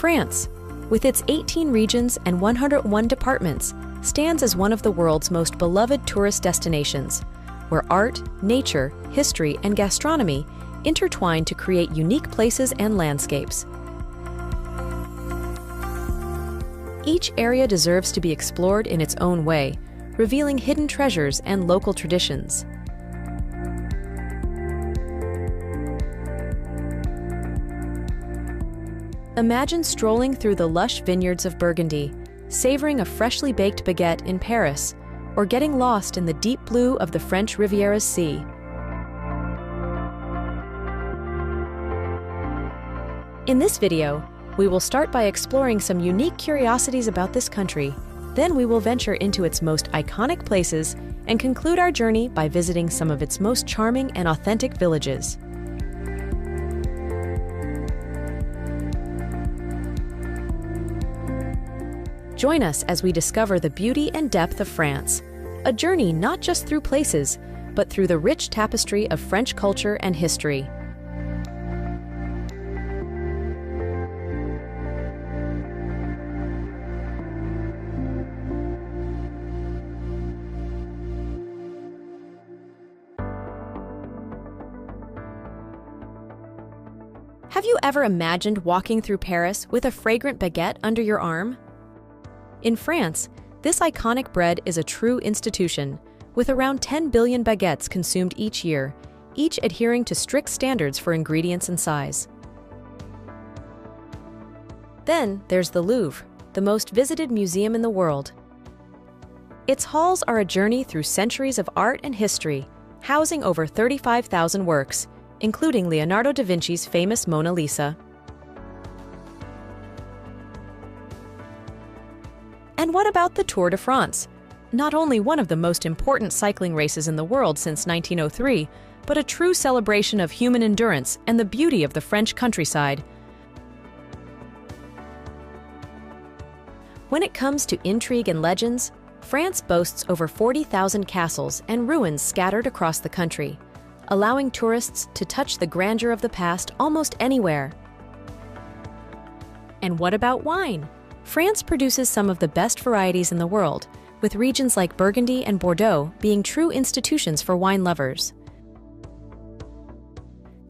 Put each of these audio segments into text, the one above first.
France, with its 18 regions and 101 departments, stands as one of the world's most beloved tourist destinations, where art, nature, history, and gastronomy intertwine to create unique places and landscapes. Each area deserves to be explored in its own way, revealing hidden treasures and local traditions. Imagine strolling through the lush vineyards of Burgundy, savoring a freshly baked baguette in Paris, or getting lost in the deep blue of the French Riviera's sea. In this video, we will start by exploring some unique curiosities about this country. Then we will venture into its most iconic places and conclude our journey by visiting some of its most charming and authentic villages. Join us as we discover the beauty and depth of France, a journey not just through places, but through the rich tapestry of French culture and history. Have you ever imagined walking through Paris with a fragrant baguette under your arm? In France, this iconic bread is a true institution, with around 10 billion baguettes consumed each year, each adhering to strict standards for ingredients and size. Then there's the Louvre, the most visited museum in the world. Its halls are a journey through centuries of art and history, housing over 35,000 works, including Leonardo da Vinci's famous Mona Lisa. And what about the Tour de France? Not only one of the most important cycling races in the world since 1903, but a true celebration of human endurance and the beauty of the French countryside. When it comes to intrigue and legends, France boasts over 40,000 castles and ruins scattered across the country, allowing tourists to touch the grandeur of the past almost anywhere. And what about wine? France produces some of the best varieties in the world, with regions like Burgundy and Bordeaux being true institutions for wine lovers.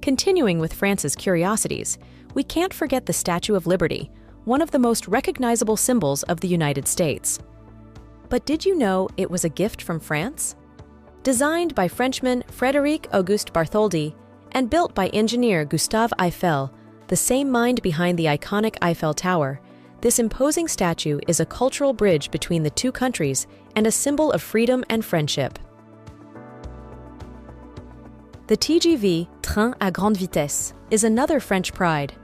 Continuing with France's curiosities, we can't forget the Statue of Liberty, one of the most recognizable symbols of the United States. But did you know it was a gift from France? Designed by Frenchman Frédéric Auguste Bartholdi and built by engineer Gustave Eiffel, the same mind behind the iconic Eiffel Tower, this imposing statue is a cultural bridge between the two countries and a symbol of freedom and friendship. The TGV, Train à Grande Vitesse, is another French pride.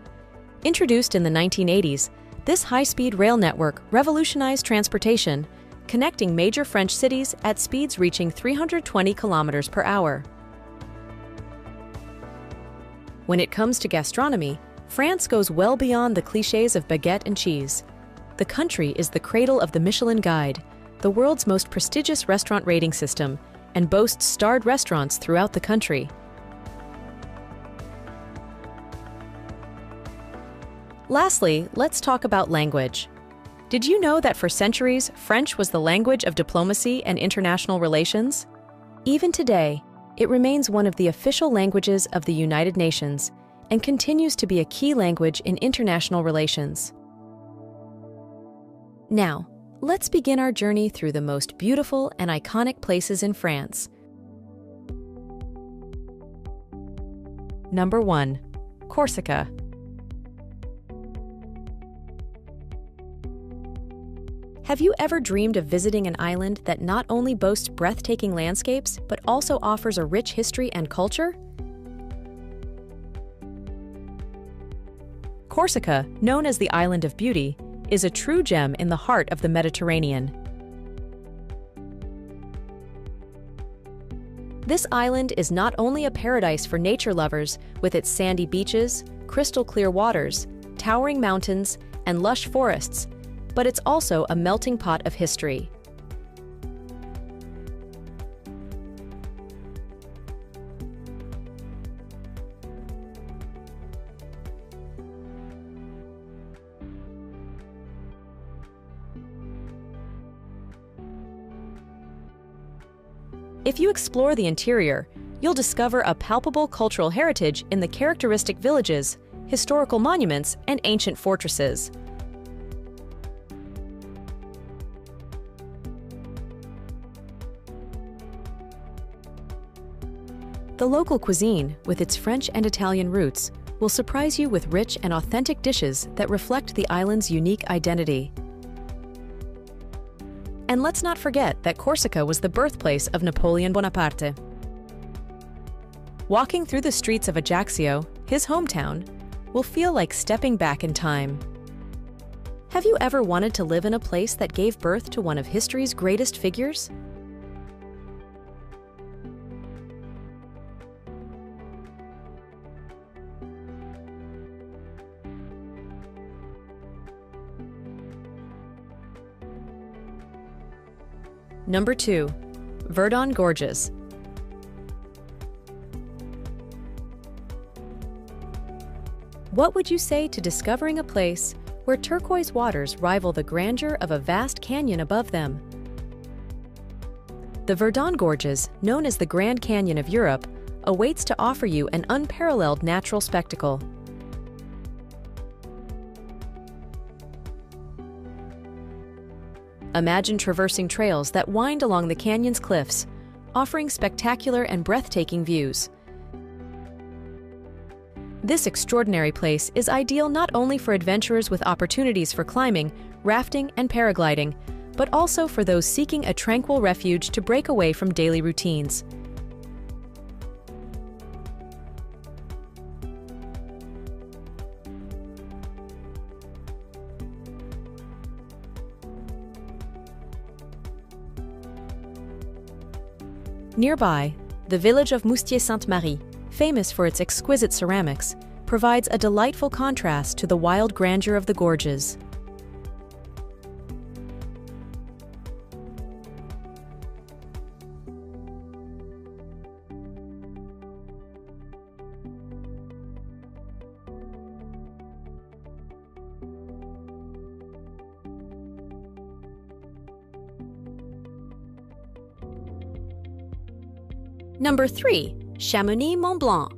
Introduced in the 1980s, this high-speed rail network revolutionized transportation, connecting major French cities at speeds reaching 320 kilometers per hour. When it comes to gastronomy, France goes well beyond the clichés of baguette and cheese. The country is the cradle of the Michelin Guide, the world's most prestigious restaurant rating system, and boasts starred restaurants throughout the country. Lastly, let's talk about language. Did you know that for centuries, French was the language of diplomacy and international relations? Even today, it remains one of the official languages of the United Nations and continues to be a key language in international relations. Now, let's begin our journey through the most beautiful and iconic places in France. Number 1. Corsica. Have you ever dreamed of visiting an island that not only boasts breathtaking landscapes, but also offers a rich history and culture? Corsica, known as the Island of Beauty, is a true gem in the heart of the Mediterranean. This island is not only a paradise for nature lovers with its sandy beaches, crystal clear waters, towering mountains, and lush forests, but it's also a melting pot of history. If you explore the interior, you'll discover a palpable cultural heritage in the characteristic villages, historical monuments, and ancient fortresses. The local cuisine, with its French and Italian roots, will surprise you with rich and authentic dishes that reflect the island's unique identity. And let's not forget that Corsica was the birthplace of Napoleon Bonaparte. Walking through the streets of Ajaccio, his hometown, will feel like stepping back in time. Have you ever wanted to live in a place that gave birth to one of history's greatest figures? Number 2. Verdon Gorges. What would you say to discovering a place where turquoise waters rival the grandeur of a vast canyon above them? The Verdon Gorges, known as the Grand Canyon of Europe, awaits to offer you an unparalleled natural spectacle. Imagine traversing trails that wind along the canyon's cliffs, offering spectacular and breathtaking views. This extraordinary place is ideal not only for adventurers with opportunities for climbing, rafting, and paragliding, but also for those seeking a tranquil refuge to break away from daily routines. Nearby, the village of Moustier-Sainte-Marie, famous for its exquisite ceramics, provides a delightful contrast to the wild grandeur of the gorges. Number 3. Chamonix-Mont Blanc.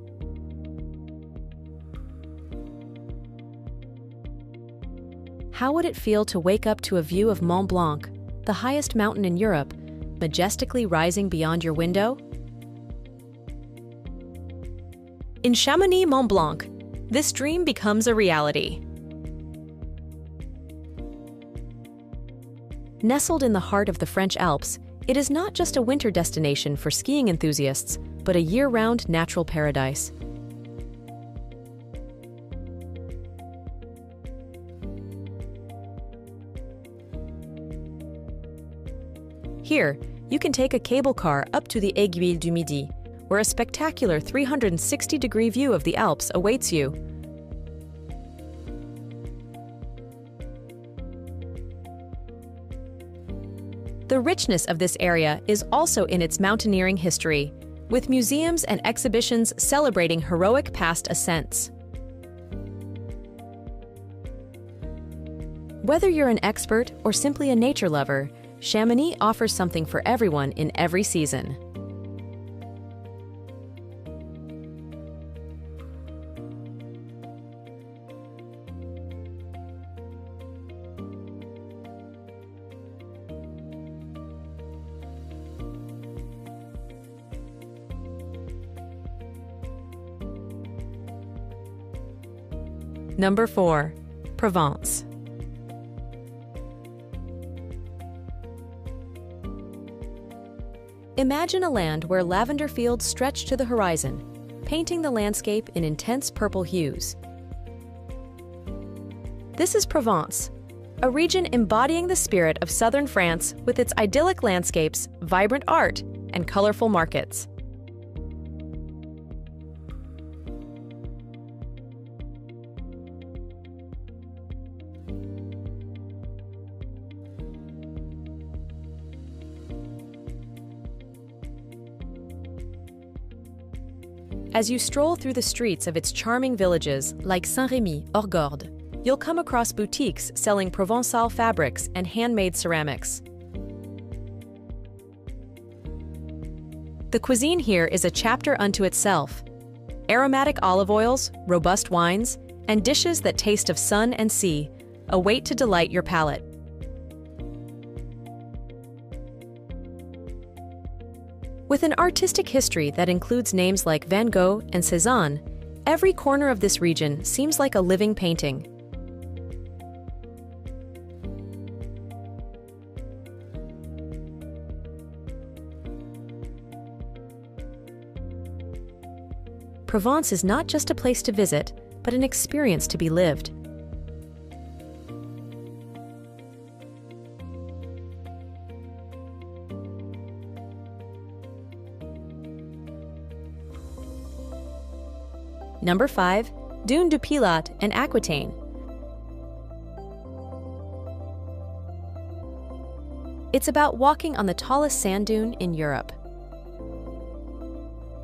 How would it feel to wake up to a view of Mont Blanc, the highest mountain in Europe, majestically rising beyond your window? In Chamonix-Mont Blanc, this dream becomes a reality. Nestled in the heart of the French Alps, it is not just a winter destination for skiing enthusiasts, but a year-round natural paradise. Here, you can take a cable car up to the Aiguille du Midi, where a spectacular 360-degree view of the Alps awaits you. The richness of this area is also in its mountaineering history, with museums and exhibitions celebrating heroic past ascents. Whether you're an expert or simply a nature lover, Chamonix offers something for everyone in every season. Number 4. Provence. Imagine a land where lavender fields stretch to the horizon, painting the landscape in intense purple hues. This is Provence, a region embodying the spirit of southern France with its idyllic landscapes, vibrant art, and colorful markets. As you stroll through the streets of its charming villages like Saint-Rémy or Gordes, you'll come across boutiques selling Provençal fabrics and handmade ceramics. The cuisine here is a chapter unto itself. Aromatic olive oils, robust wines, and dishes that taste of sun and sea await to delight your palate. With an artistic history that includes names like Van Gogh and Cézanne, every corner of this region seems like a living painting. Provence is not just a place to visit, but an experience to be lived. Number 5. Dune du Pilat and Aquitaine. It's about walking on the tallest sand dune in Europe.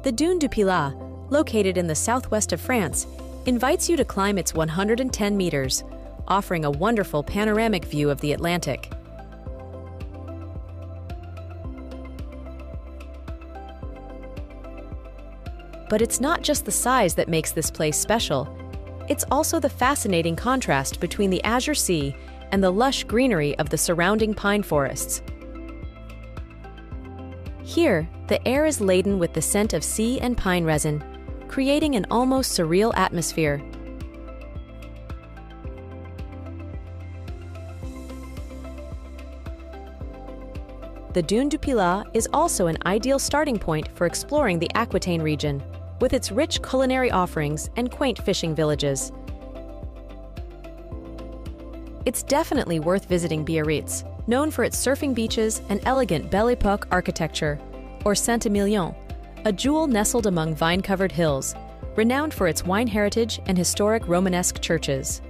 The Dune du Pilat, located in the southwest of France, invites you to climb its 110 meters, offering a wonderful panoramic view of the Atlantic. But it's not just the size that makes this place special. It's also the fascinating contrast between the azure sea and the lush greenery of the surrounding pine forests. Here, the air is laden with the scent of sea and pine resin, creating an almost surreal atmosphere. The Dune du Pilat is also an ideal starting point for exploring the Aquitaine region, with its rich culinary offerings and quaint fishing villages. It's definitely worth visiting Biarritz, known for its surfing beaches and elegant Belle Époque architecture, or Saint-Emilion, a jewel nestled among vine-covered hills, renowned for its wine heritage and historic Romanesque churches.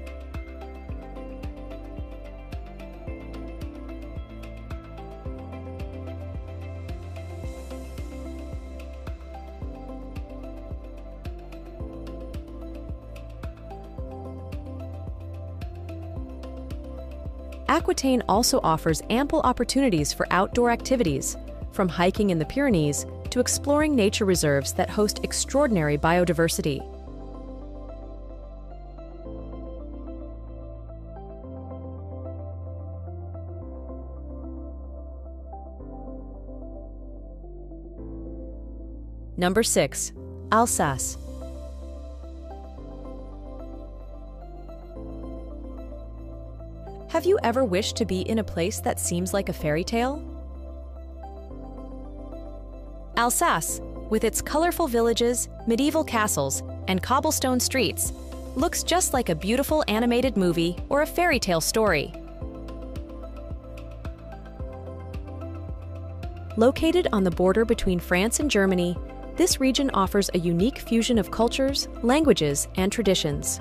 Aquitaine also offers ample opportunities for outdoor activities, from hiking in the Pyrenees to exploring nature reserves that host extraordinary biodiversity. Number 6. Alsace. Have you ever wished to be in a place that seems like a fairy tale? Alsace, with its colorful villages, medieval castles, and cobblestone streets, looks just like a beautiful animated movie or a fairy tale story. Located on the border between France and Germany, this region offers a unique fusion of cultures, languages, and traditions.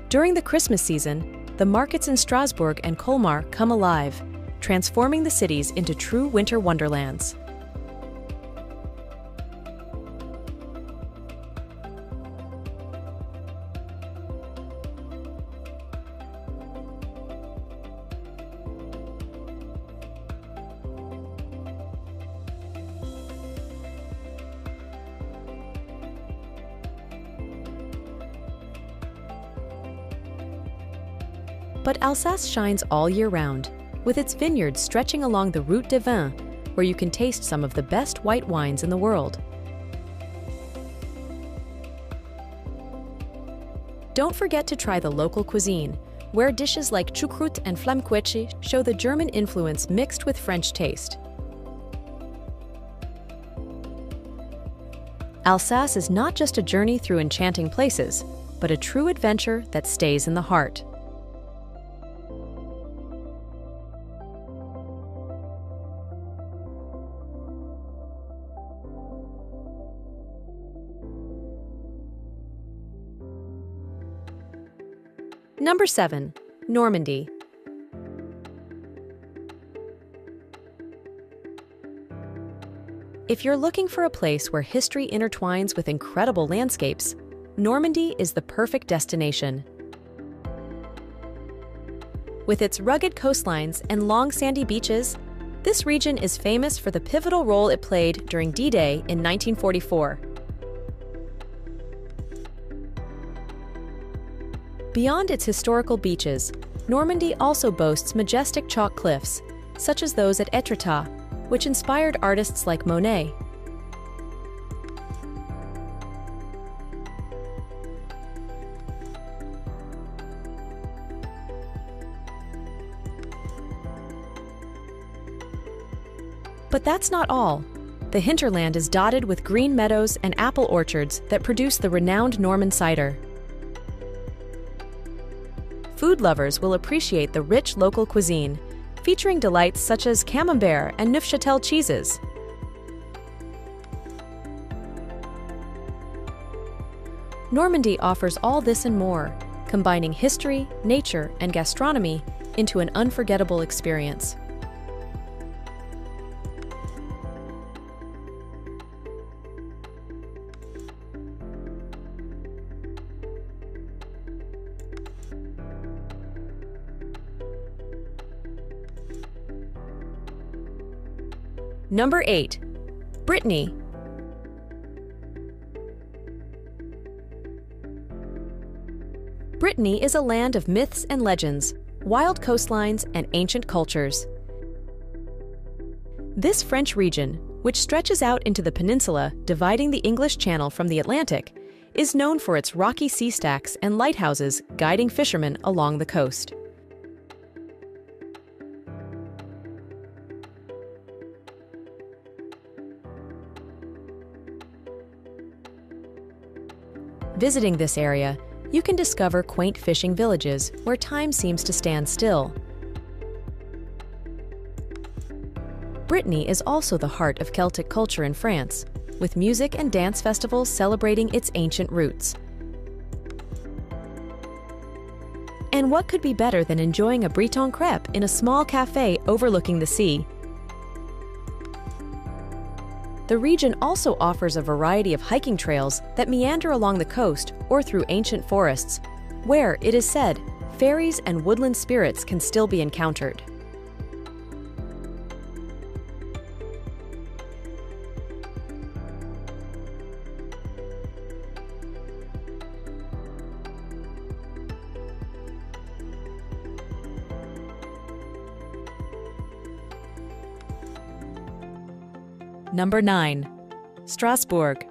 During the Christmas season, the markets in Strasbourg and Colmar come alive, transforming the cities into true winter wonderlands. But Alsace shines all year round, with its vineyards stretching along the Route des Vins, where you can taste some of the best white wines in the world. Don't forget to try the local cuisine, where dishes like choucroute and flammekueche show the German influence mixed with French taste. Alsace is not just a journey through enchanting places, but a true adventure that stays in the heart. Number 7. Normandy. If you're looking for a place where history intertwines with incredible landscapes, Normandy is the perfect destination. With its rugged coastlines and long sandy beaches, this region is famous for the pivotal role it played during D-Day in 1944. Beyond its historical beaches, Normandy also boasts majestic chalk cliffs, such as those at Étretat, which inspired artists like Monet. But that's not all. The hinterland is dotted with green meadows and apple orchards that produce the renowned Norman cider. Food lovers will appreciate the rich local cuisine, featuring delights such as camembert and Neufchâtel cheeses. Normandy offers all this and more, combining history, nature, and gastronomy into an unforgettable experience. Number 8. Brittany. Brittany is a land of myths and legends, wild coastlines, and ancient cultures. This French region, which stretches out into the peninsula dividing the English Channel from the Atlantic, is known for its rocky sea stacks and lighthouses guiding fishermen along the coast. Visiting this area, you can discover quaint fishing villages where time seems to stand still. Brittany is also the heart of Celtic culture in France, with music and dance festivals celebrating its ancient roots. And what could be better than enjoying a Breton crêpe in a small cafe overlooking the sea? The region also offers a variety of hiking trails that meander along the coast or through ancient forests, where, it is said, fairies and woodland spirits can still be encountered. Number 9. Strasbourg.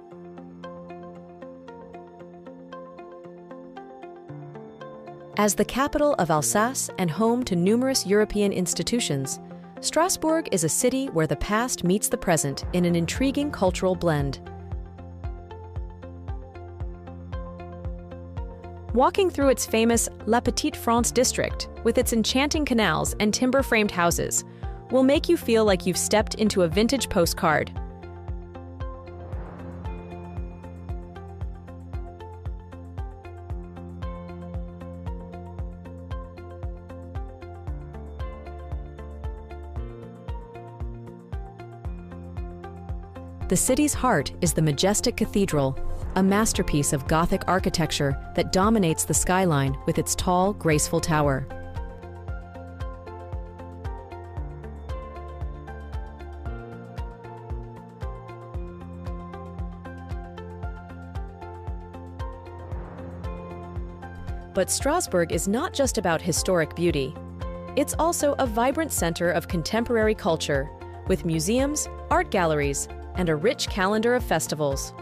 As the capital of Alsace and home to numerous European institutions, Strasbourg is a city where the past meets the present in an intriguing cultural blend. Walking through its famous La Petite France district, with its enchanting canals and timber-framed houses, will make you feel like you've stepped into a vintage postcard. The city's heart is the majestic cathedral, a masterpiece of Gothic architecture that dominates the skyline with its tall, graceful tower. But Strasbourg is not just about historic beauty. It's also a vibrant center of contemporary culture, with museums, art galleries, and a rich calendar of festivals.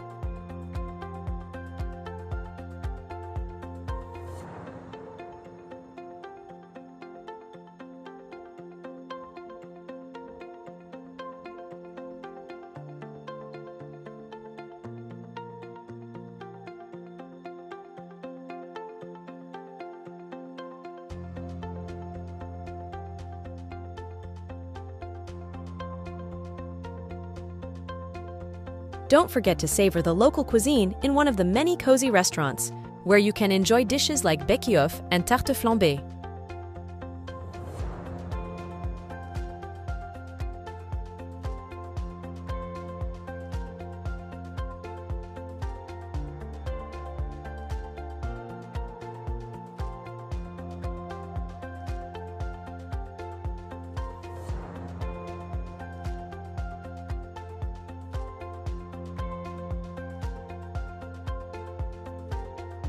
Don't forget to savor the local cuisine in one of the many cozy restaurants, where you can enjoy dishes like békioff and tarte flambée.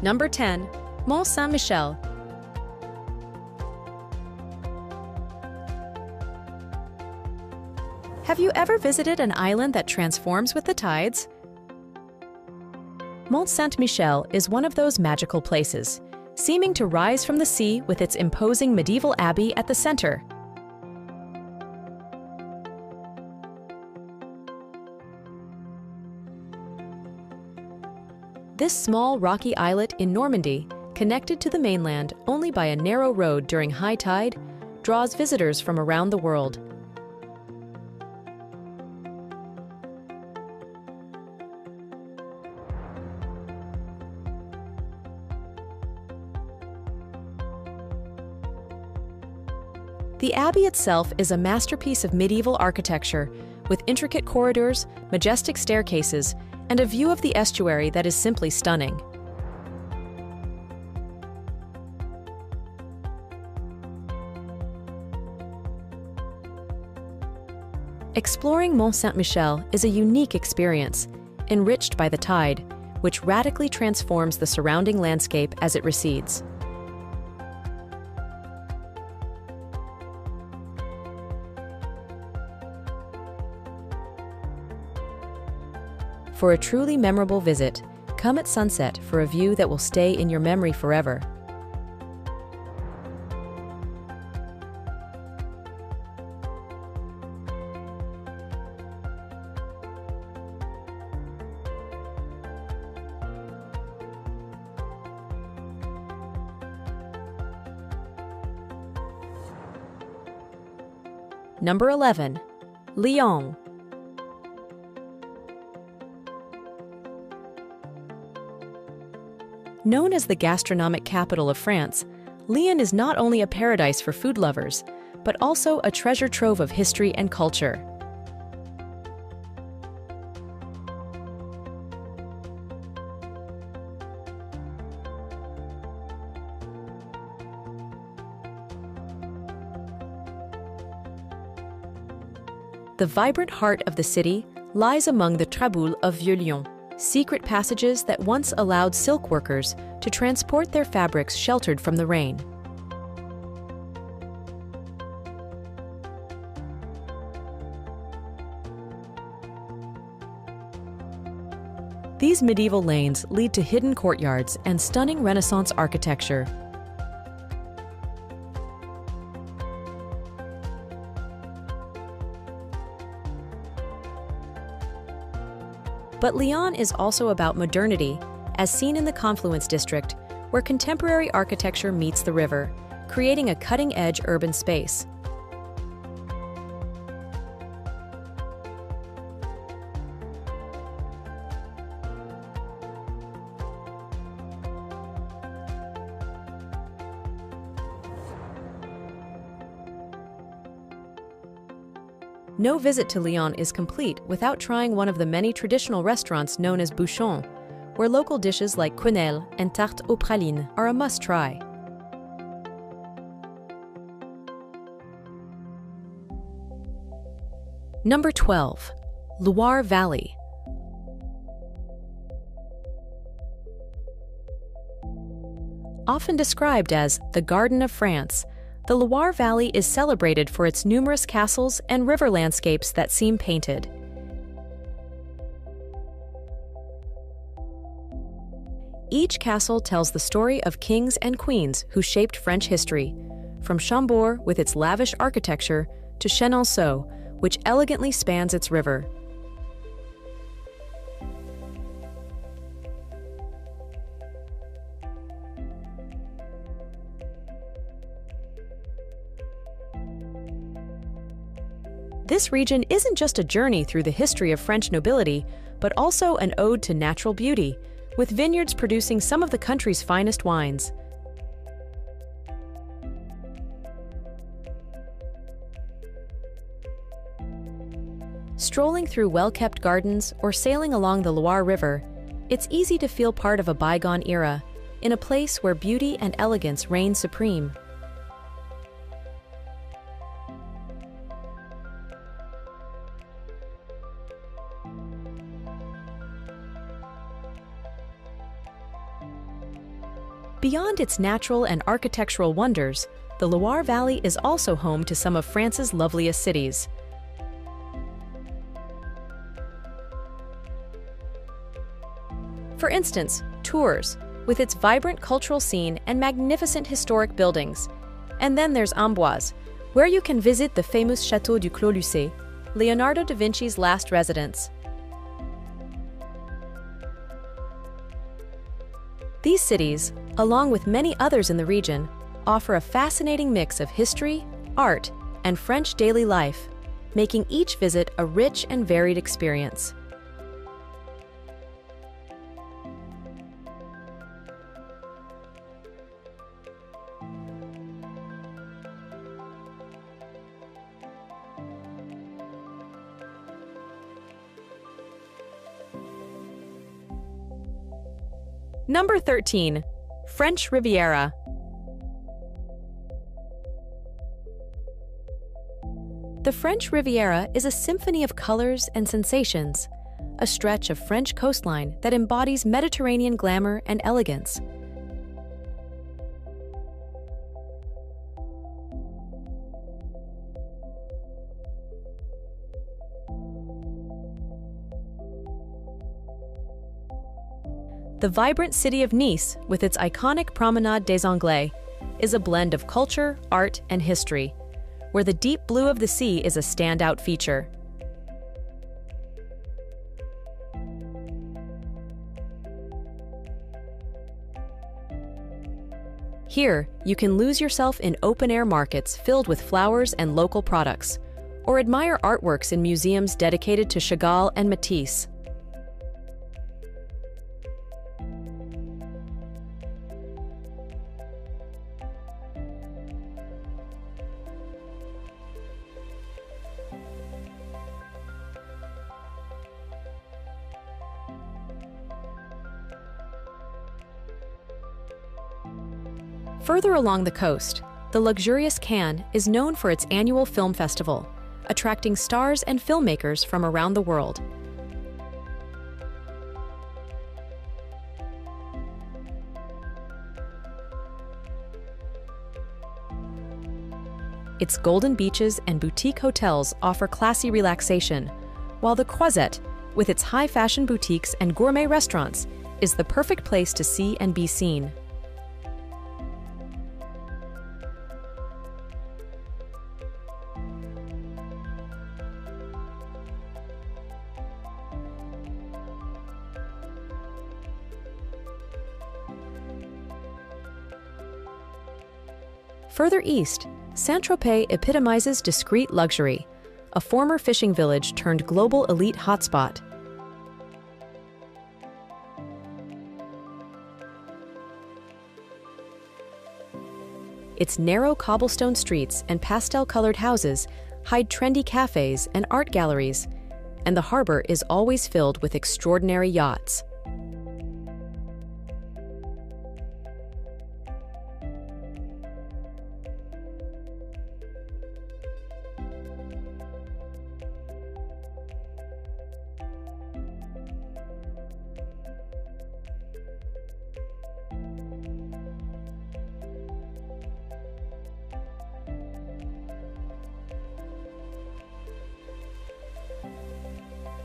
Number 10. Mont Saint-Michel. Have you ever visited an island that transforms with the tides? Mont Saint-Michel is one of those magical places, seeming to rise from the sea with its imposing medieval abbey at the center. This small rocky islet in Normandy, connected to the mainland only by a narrow road during high tide, draws visitors from around the world. The abbey itself is a masterpiece of medieval architecture, with intricate corridors, majestic staircases, and a view of the estuary that is simply stunning. Exploring Mont Saint-Michel is a unique experience, enriched by the tide, which radically transforms the surrounding landscape as it recedes. For a truly memorable visit, come at sunset for a view that will stay in your memory forever. Number 11. Lyon. Known as the gastronomic capital of France, Lyon is not only a paradise for food lovers, but also a treasure trove of history and culture. The vibrant heart of the city lies among the Traboules of Vieux-Lyon, secret passages that once allowed silk workers to transport their fabrics sheltered from the rain. These medieval lanes lead to hidden courtyards and stunning Renaissance architecture. But Lyon is also about modernity, as seen in the Confluence district, where contemporary architecture meets the river, creating a cutting-edge urban space. No visit to Lyon is complete without trying one of the many traditional restaurants known as bouchons, where local dishes like quenelle and tarte aux pralines are a must-try. Number 12. Loire Valley. Often described as the Garden of France, the Loire Valley is celebrated for its numerous castles and river landscapes that seem painted. Each castle tells the story of kings and queens who shaped French history, from Chambord with its lavish architecture to Chenonceau, which elegantly spans its river. This region isn't just a journey through the history of French nobility, but also an ode to natural beauty, with vineyards producing some of the country's finest wines. Strolling through well-kept gardens or sailing along the Loire River, it's easy to feel part of a bygone era, in a place where beauty and elegance reign supreme. Beyond its natural and architectural wonders, the Loire Valley is also home to some of France's loveliest cities. For instance, Tours, with its vibrant cultural scene and magnificent historic buildings. And then there's Amboise, where you can visit the famous Château du Clos Lucé, Leonardo da Vinci's last residence. These cities, along with many others in the region, offer a fascinating mix of history, art, and French daily life, making each visit a rich and varied experience. Number 13. French Riviera. The French Riviera is a symphony of colors and sensations, a stretch of French coastline that embodies Mediterranean glamour and elegance. The vibrant city of Nice, with its iconic Promenade des Anglais, is a blend of culture, art, and history, where the deep blue of the sea is a standout feature. Here, you can lose yourself in open-air markets filled with flowers and local products, or admire artworks in museums dedicated to Chagall and Matisse. Further along the coast, the luxurious Cannes is known for its annual film festival, attracting stars and filmmakers from around the world. Its golden beaches and boutique hotels offer classy relaxation, while the Croisette, with its high-fashion boutiques and gourmet restaurants, is the perfect place to see and be seen. Further east, Saint-Tropez epitomizes discreet luxury, a former fishing village turned global elite hotspot. Its narrow cobblestone streets and pastel-colored houses hide trendy cafes and art galleries, and the harbor is always filled with extraordinary yachts.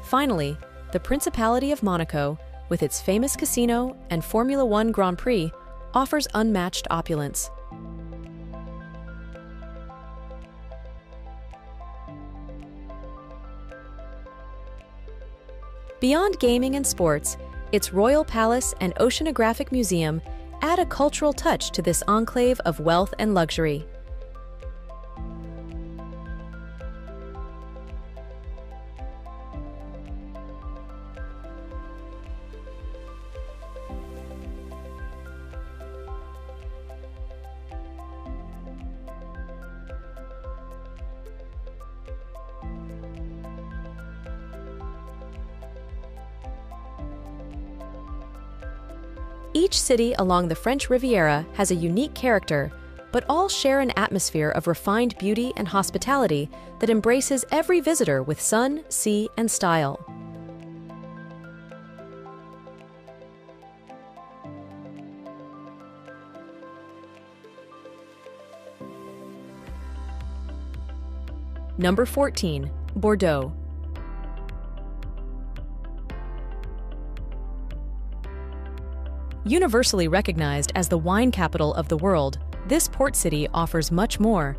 Finally, the Principality of Monaco, with its famous casino and Formula One Grand Prix, offers unmatched opulence. Beyond gaming and sports, its Royal Palace and Oceanographic Museum add a cultural touch to this enclave of wealth and luxury. Each city along the French Riviera has a unique character, but all share an atmosphere of refined beauty and hospitality that embraces every visitor with sun, sea, and style. Number 14. Bordeaux. Universally recognized as the wine capital of the world, this port city offers much more.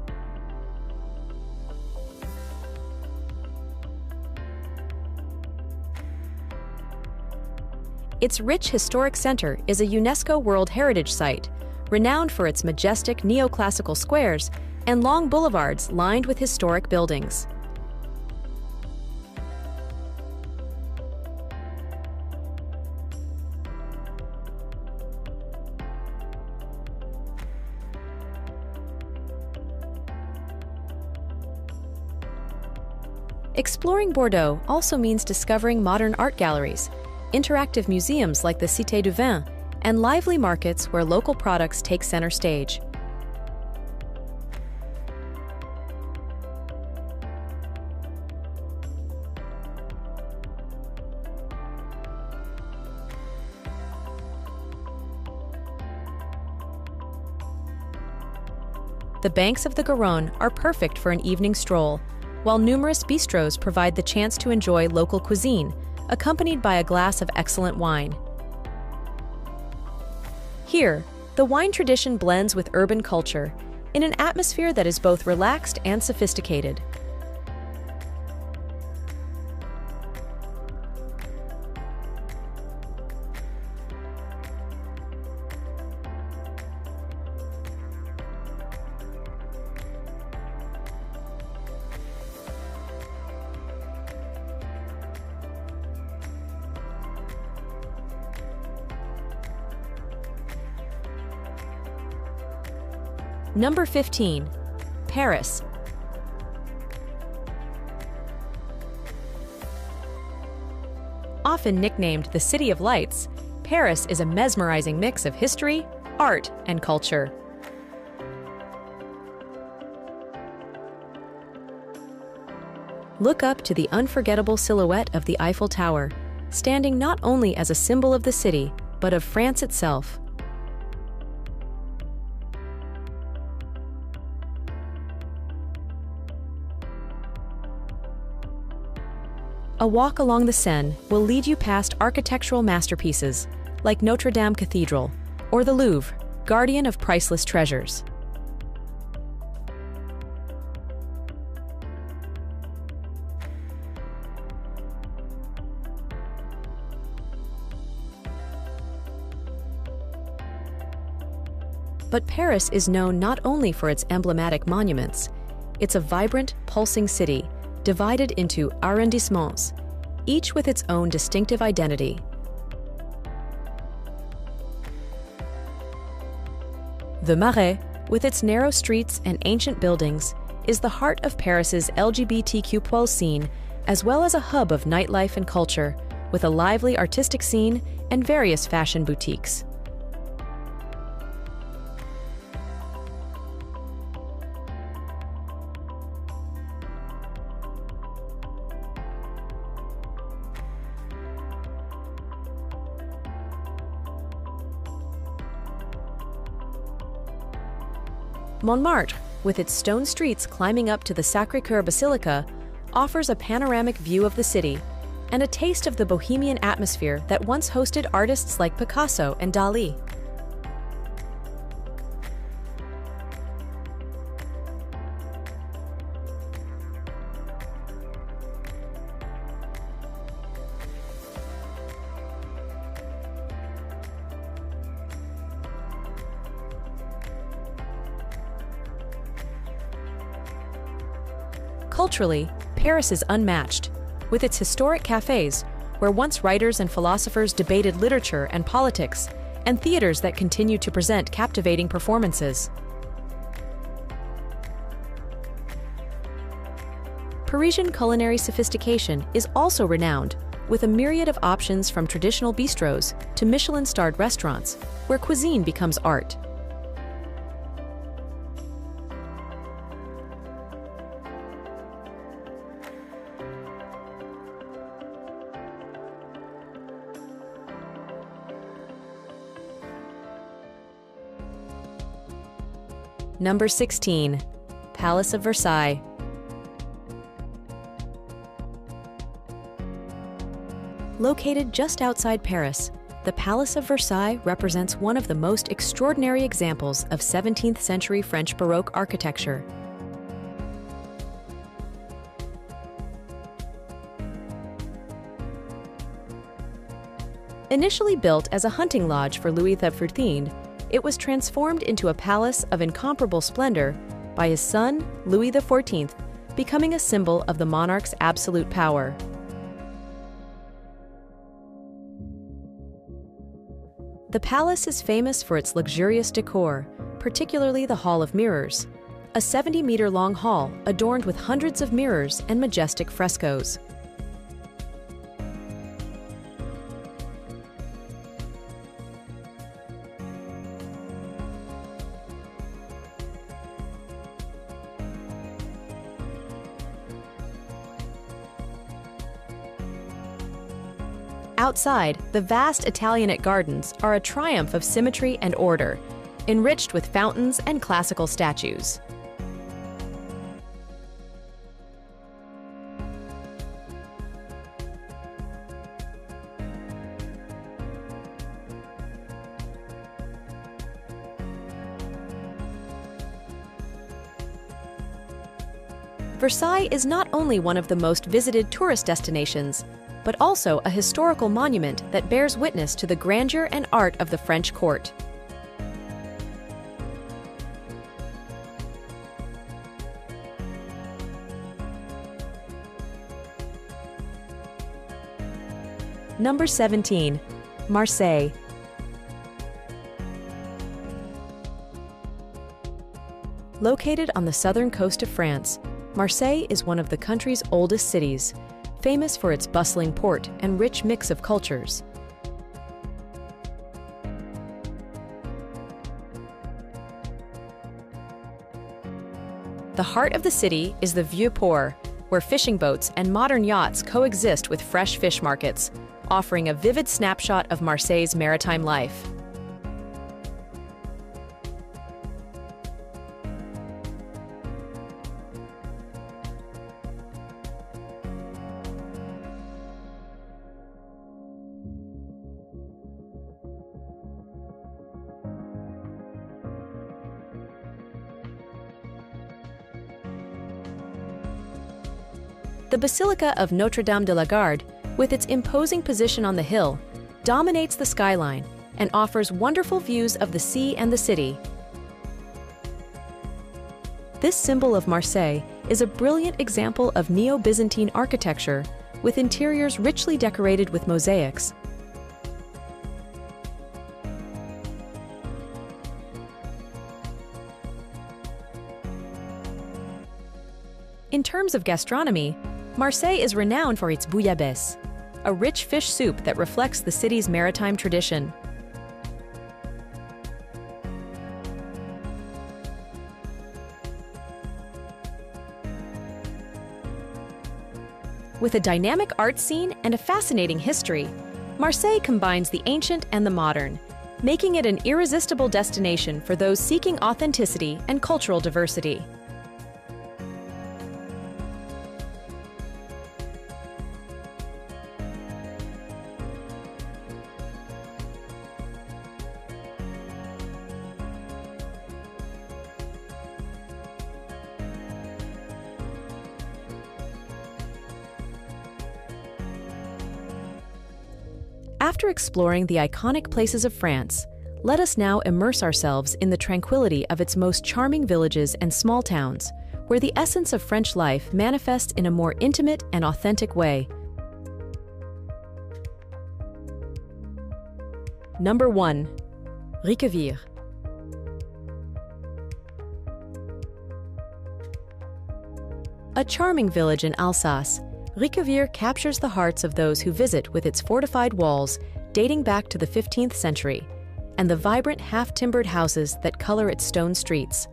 Its rich historic center is a UNESCO World Heritage Site, renowned for its majestic neoclassical squares and long boulevards lined with historic buildings. Exploring Bordeaux also means discovering modern art galleries, interactive museums like the Cité du Vin, and lively markets where local products take center stage. The banks of the Garonne are perfect for an evening stroll, while numerous bistros provide the chance to enjoy local cuisine, accompanied by a glass of excellent wine. Here, the wine tradition blends with urban culture in an atmosphere that is both relaxed and sophisticated. Number 15. Paris. Often nicknamed the City of Lights, Paris is a mesmerizing mix of history, art, and culture. Look up to the unforgettable silhouette of the Eiffel Tower, standing not only as a symbol of the city, but of France itself. A walk along the Seine will lead you past architectural masterpieces like Notre Dame Cathedral or the Louvre, guardian of priceless treasures. But Paris is known not only for its emblematic monuments. It's a vibrant, pulsing city divided into arrondissements, each with its own distinctive identity. The Marais, with its narrow streets and ancient buildings, is the heart of Paris's LGBTQ+ scene, as well as a hub of nightlife and culture, with a lively artistic scene and various fashion boutiques. Montmartre, with its stone streets climbing up to the Sacré-Cœur Basilica, offers a panoramic view of the city and a taste of the bohemian atmosphere that once hosted artists like Picasso and Dalí. Culturally, Paris is unmatched, with its historic cafes, where once writers and philosophers debated literature and politics, and theaters that continue to present captivating performances. Parisian culinary sophistication is also renowned, with a myriad of options from traditional bistros to Michelin-starred restaurants, where cuisine becomes art. Number 16. Palace of Versailles. Located just outside Paris, the Palace of Versailles represents one of the most extraordinary examples of 17th century French Baroque architecture. Initially built as a hunting lodge for Louis XIV, it was transformed into a palace of incomparable splendor by his son, Louis XIV, becoming a symbol of the monarch's absolute power. The palace is famous for its luxurious decor, particularly the Hall of Mirrors, a 70-meter-long hall adorned with hundreds of mirrors and majestic frescoes. Outside, the vast Italianate gardens are a triumph of symmetry and order, enriched with fountains and classical statues. Versailles is not only one of the most visited tourist destinations, but also a historical monument that bears witness to the grandeur and art of the French court. Number 17. Marseille. Located on the southern coast of France, Marseille is one of the country's oldest cities, famous for its bustling port and rich mix of cultures. The heart of the city is the Vieux Port, where fishing boats and modern yachts coexist with fresh fish markets, offering a vivid snapshot of Marseille's maritime life. The Basilica of Notre-Dame de la Garde, with its imposing position on the hill, dominates the skyline and offers wonderful views of the sea and the city. This symbol of Marseille is a brilliant example of Neo-Byzantine architecture, with interiors richly decorated with mosaics. In terms of gastronomy, Marseille is renowned for its bouillabaisse, a rich fish soup that reflects the city's maritime tradition. With a dynamic art scene and a fascinating history, Marseille combines the ancient and the modern, making it an irresistible destination for those seeking authenticity and cultural diversity. After exploring the iconic places of France, let us now immerse ourselves in the tranquility of its most charming villages and small towns, where the essence of French life manifests in a more intimate and authentic way. Number 1. Riquewihr. A charming village in Alsace, Riquewihr captures the hearts of those who visit with its fortified walls dating back to the 15th century, and the vibrant half-timbered houses that color its stone streets.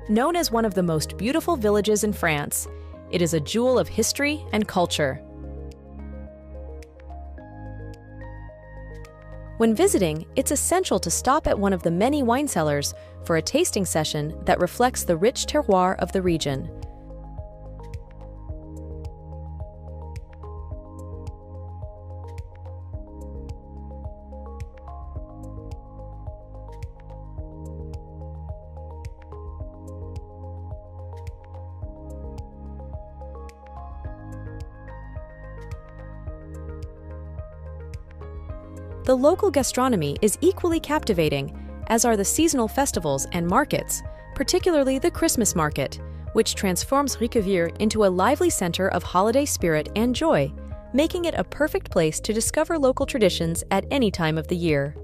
Known as one of the most beautiful villages in France, it is a jewel of history and culture. When visiting, it's essential to stop at one of the many wine cellars for a tasting session that reflects the rich terroir of the region. The local gastronomy is equally captivating, as are the seasonal festivals and markets, particularly the Christmas market, which transforms Riquewihr into a lively center of holiday spirit and joy, making it a perfect place to discover local traditions at any time of the year.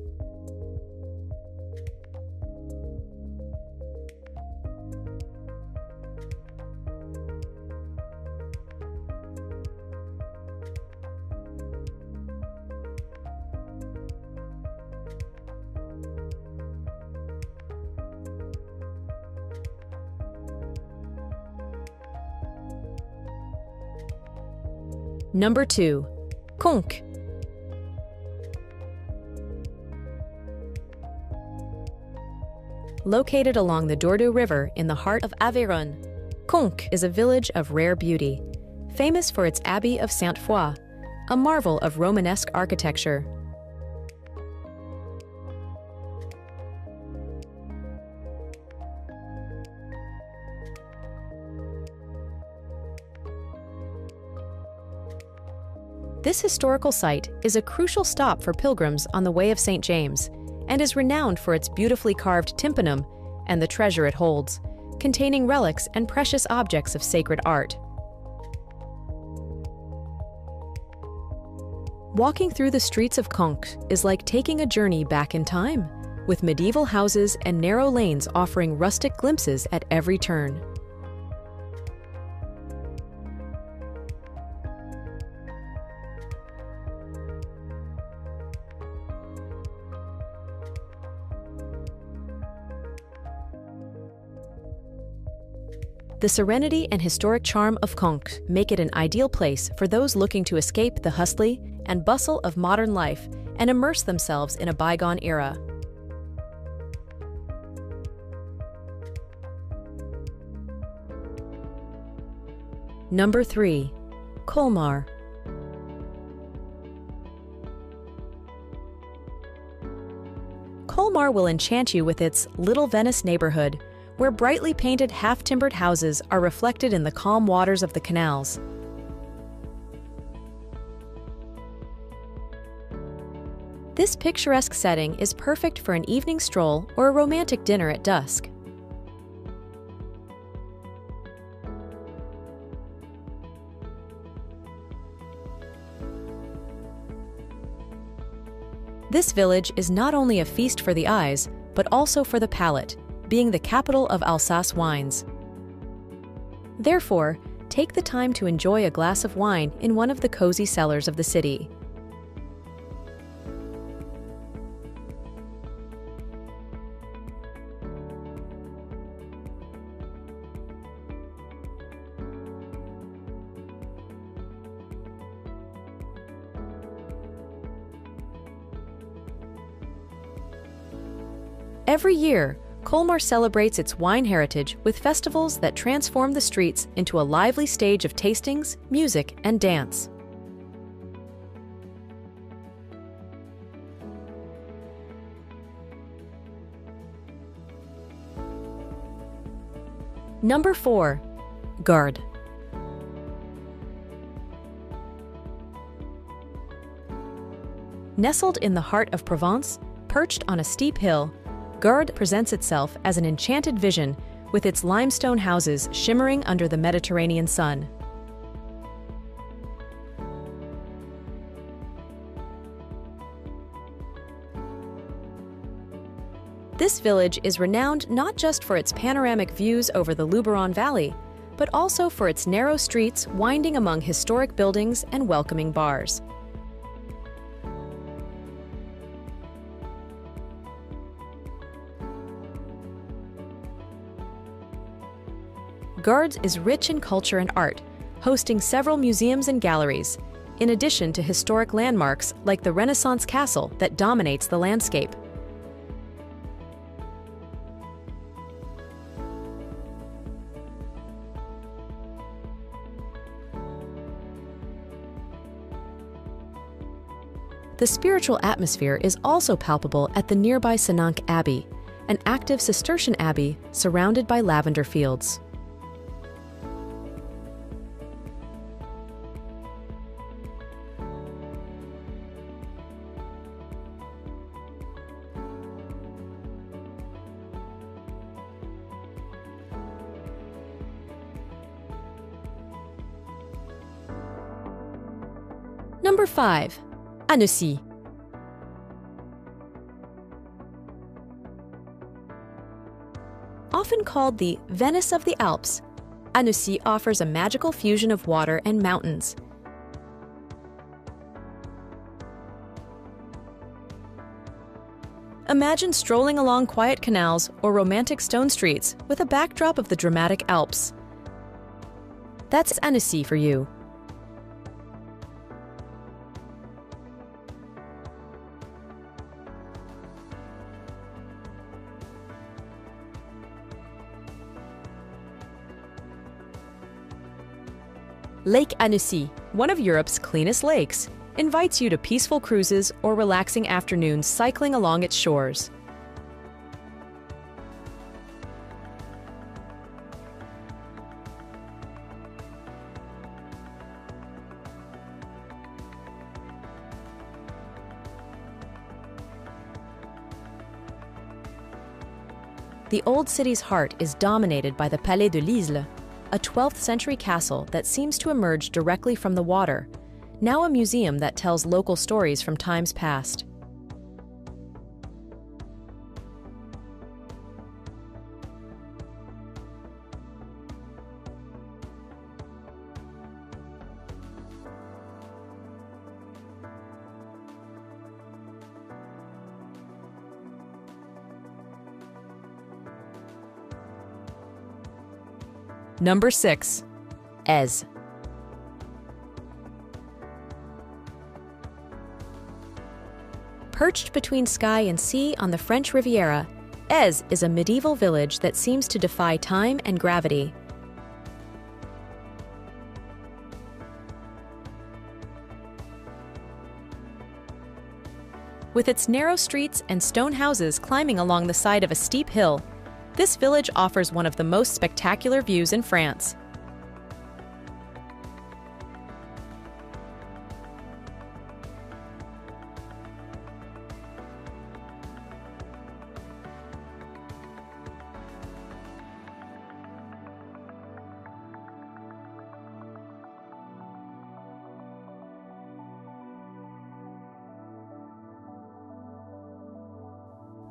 Number 2. Conques. Located along the Dourdou River in the heart of Aveyron, Conques is a village of rare beauty, famous for its Abbey of Sainte-Foy, a marvel of Romanesque architecture. This historical site is a crucial stop for pilgrims on the Way of St. James and is renowned for its beautifully carved tympanum and the treasure it holds, containing relics and precious objects of sacred art. Walking through the streets of Conques is like taking a journey back in time, with medieval houses and narrow lanes offering rustic glimpses at every turn. The serenity and historic charm of Conques make it an ideal place for those looking to escape the hustle and bustle of modern life and immerse themselves in a bygone era. Number 3. Colmar. Colmar will enchant you with its Little Venice neighborhood, where brightly painted half-timbered houses are reflected in the calm waters of the canals. This picturesque setting is perfect for an evening stroll or a romantic dinner at dusk. This village is not only a feast for the eyes, but also for the palate, being the capital of Alsace wines. Therefore, take the time to enjoy a glass of wine in one of the cozy cellars of the city. Every year, Colmar celebrates its wine heritage with festivals that transform the streets into a lively stage of tastings, music, and dance. Number 4. Gard. Nestled in the heart of Provence, perched on a steep hill, Gard presents itself as an enchanted vision with its limestone houses shimmering under the Mediterranean sun. This village is renowned not just for its panoramic views over the Luberon Valley, but also for its narrow streets winding among historic buildings and welcoming bars. Gard is rich in culture and art, hosting several museums and galleries, in addition to historic landmarks like the Renaissance castle that dominates the landscape. The spiritual atmosphere is also palpable at the nearby Senanc Abbey, an active Cistercian abbey surrounded by lavender fields. Number 5. Annecy. Often called the Venice of the Alps, Annecy offers a magical fusion of water and mountains. Imagine strolling along quiet canals or romantic stone streets with a backdrop of the dramatic Alps. That's Annecy for you. Lake Annecy, one of Europe's cleanest lakes, invites you to peaceful cruises or relaxing afternoons cycling along its shores. The old city's heart is dominated by the Palais de l'Isle, a 12th century castle that seems to emerge directly from the water, now a museum that tells local stories from times past. Number 6. Èze. Perched between sky and sea on the French Riviera, Èze is a medieval village that seems to defy time and gravity. With its narrow streets and stone houses climbing along the side of a steep hill, this village offers one of the most spectacular views in France.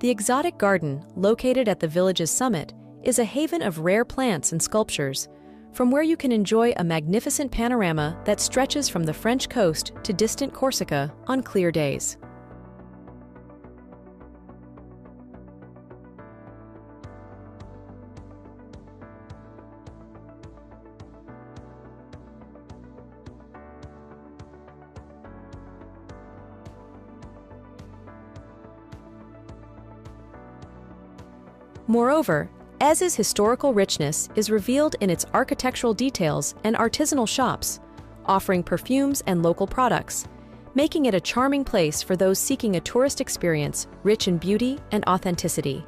The exotic garden, located at the village's summit, is a haven of rare plants and sculptures, from where you can enjoy a magnificent panorama that stretches from the French coast to distant Corsica on clear days. Moreover, Èze's historical richness is revealed in its architectural details and artisanal shops, offering perfumes and local products, making it a charming place for those seeking a tourist experience rich in beauty and authenticity.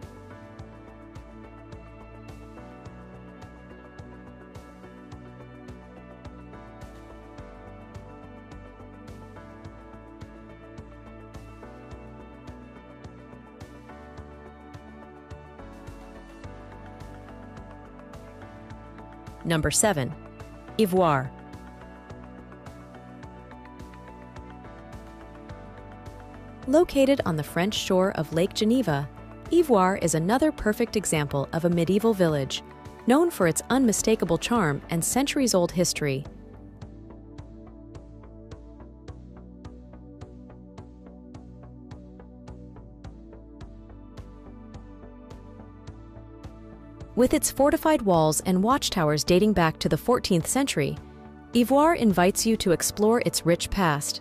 Number 7. Ivoire. Located on the French shore of Lake Geneva, Ivoire is another perfect example of a medieval village, known for its unmistakable charm and centuries-old history. With its fortified walls and watchtowers dating back to the 14th century, Ivoire invites you to explore its rich past.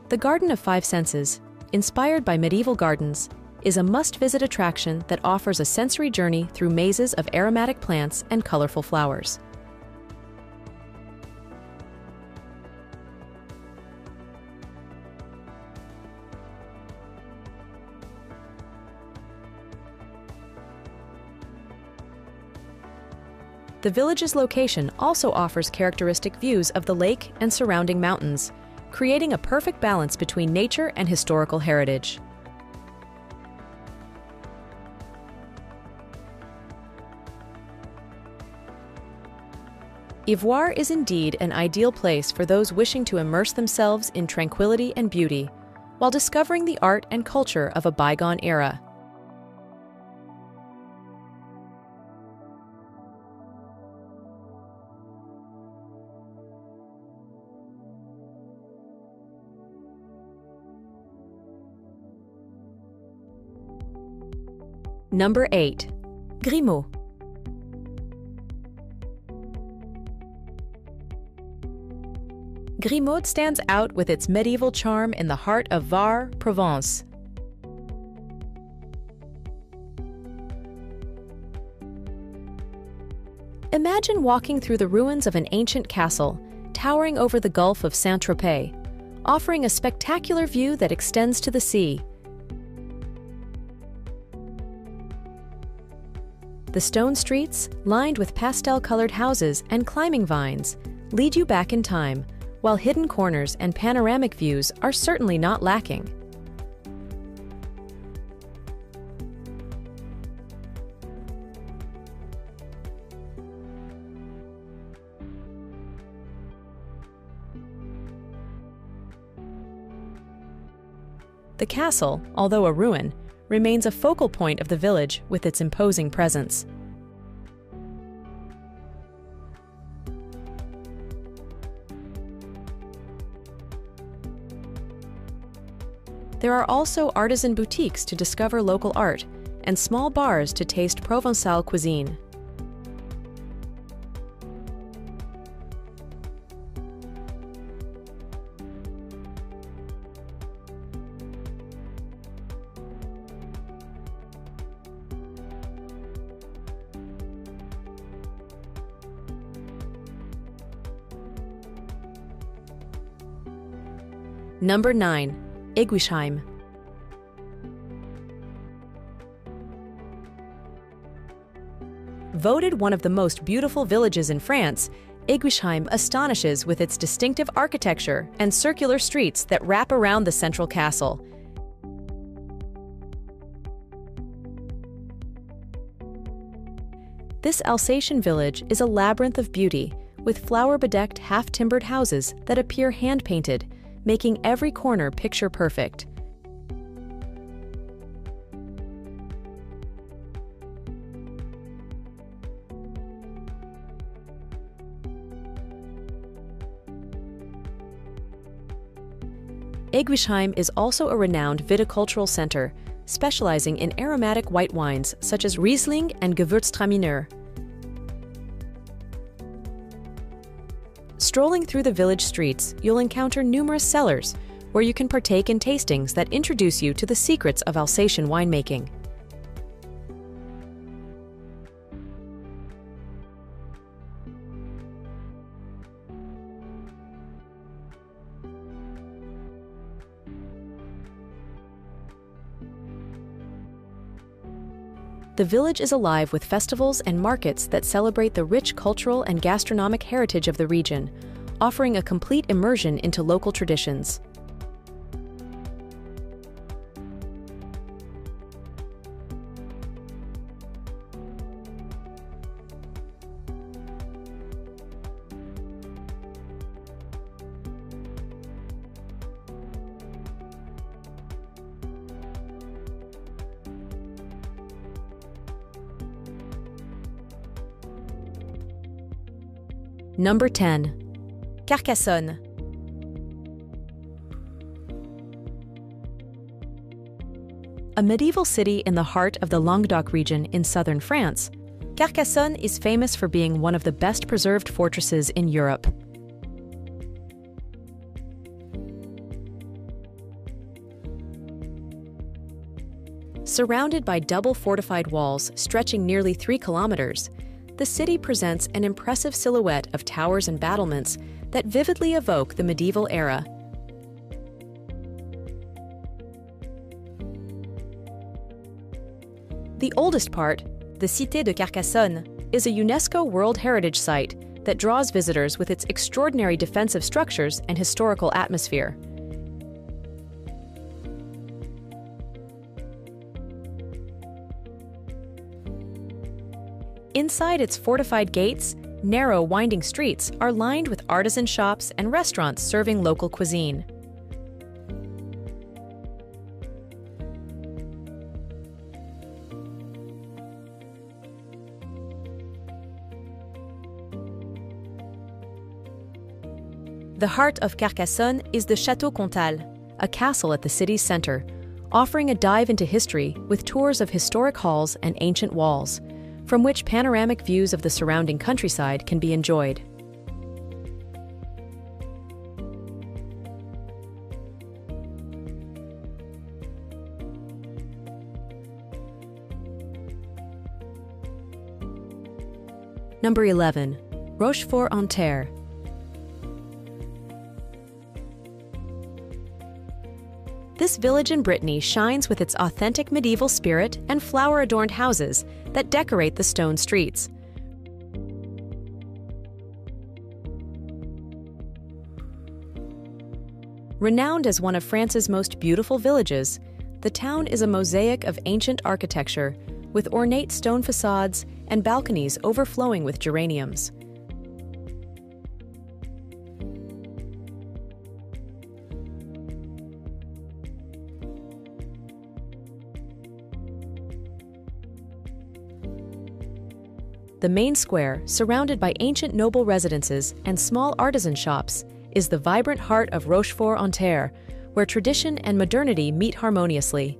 The Garden of Five Senses, inspired by medieval gardens, is a must-visit attraction that offers a sensory journey through mazes of aromatic plants and colorful flowers. The village's location also offers characteristic views of the lake and surrounding mountains, creating a perfect balance between nature and historical heritage. Ivoire is indeed an ideal place for those wishing to immerse themselves in tranquility and beauty, while discovering the art and culture of a bygone era. Number 8. Grimaud. Grimaud stands out with its medieval charm in the heart of Var, Provence. Imagine walking through the ruins of an ancient castle, towering over the Gulf of Saint-Tropez, offering a spectacular view that extends to the sea. The stone streets, lined with pastel-colored houses and climbing vines, lead you back in time, while hidden corners and panoramic views are certainly not lacking. The castle, although a ruin, remains a focal point of the village with its imposing presence. There are also artisan boutiques to discover local art and small bars to taste Provençal cuisine. Number 9. Iguisheim. Voted one of the most beautiful villages in France, Iguisheim astonishes with its distinctive architecture and circular streets that wrap around the central castle. This Alsatian village is a labyrinth of beauty, with flower-bedecked half-timbered houses that appear hand-painted, making every corner picture-perfect. Iguisheim is also a renowned viticultural center, specializing in aromatic white wines such as Riesling and Gewürztraminer. Strolling through the village streets, you'll encounter numerous cellars, where you can partake in tastings that introduce you to the secrets of Alsatian winemaking. The village is alive with festivals and markets that celebrate the rich cultural and gastronomic heritage of the region, offering a complete immersion into local traditions. Number 10. Carcassonne. A medieval city in the heart of the Languedoc region in southern France, Carcassonne is famous for being one of the best preserved fortresses in Europe. Surrounded by double fortified walls stretching nearly 3 kilometers, the city presents an impressive silhouette of towers and battlements that vividly evoke the medieval era. The oldest part, the Cité de Carcassonne, is a UNESCO World Heritage Site that draws visitors with its extraordinary defensive structures and historical atmosphere. Inside its fortified gates, narrow, winding streets are lined with artisan shops and restaurants serving local cuisine. The heart of Carcassonne is the Château Comtal, a castle at the city's center, offering a dive into history with tours of historic halls and ancient walls, from which panoramic views of the surrounding countryside can be enjoyed. Number 11. Rochefort-en-Terre. This village in Brittany shines with its authentic medieval spirit and flower-adorned houses that decorate the stone streets. Renowned as one of France's most beautiful villages, the town is a mosaic of ancient architecture with ornate stone facades and balconies overflowing with geraniums. The main square, surrounded by ancient noble residences and small artisan shops, is the vibrant heart of Rochefort-en-Terre, where tradition and modernity meet harmoniously.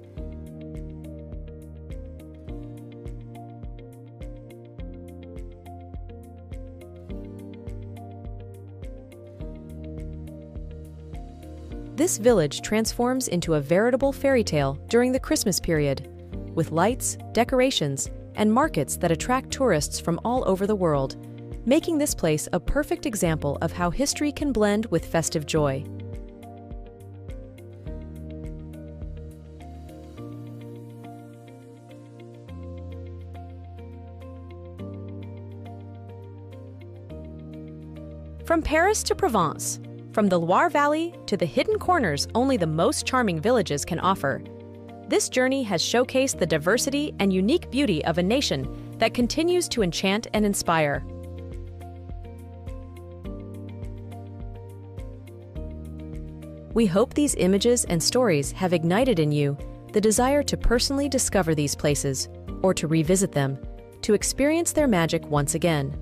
This village transforms into a veritable fairy tale during the Christmas period, with lights, decorations, and markets that attract tourists from all over the world, making this place a perfect example of how history can blend with festive joy. From Paris to Provence, from the Loire Valley to the hidden corners only the most charming villages can offer, this journey has showcased the diversity and unique beauty of a nation that continues to enchant and inspire. We hope these images and stories have ignited in you the desire to personally discover these places, or to revisit them, to experience their magic once again.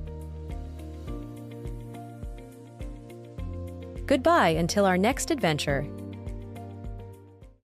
Goodbye until our next adventure.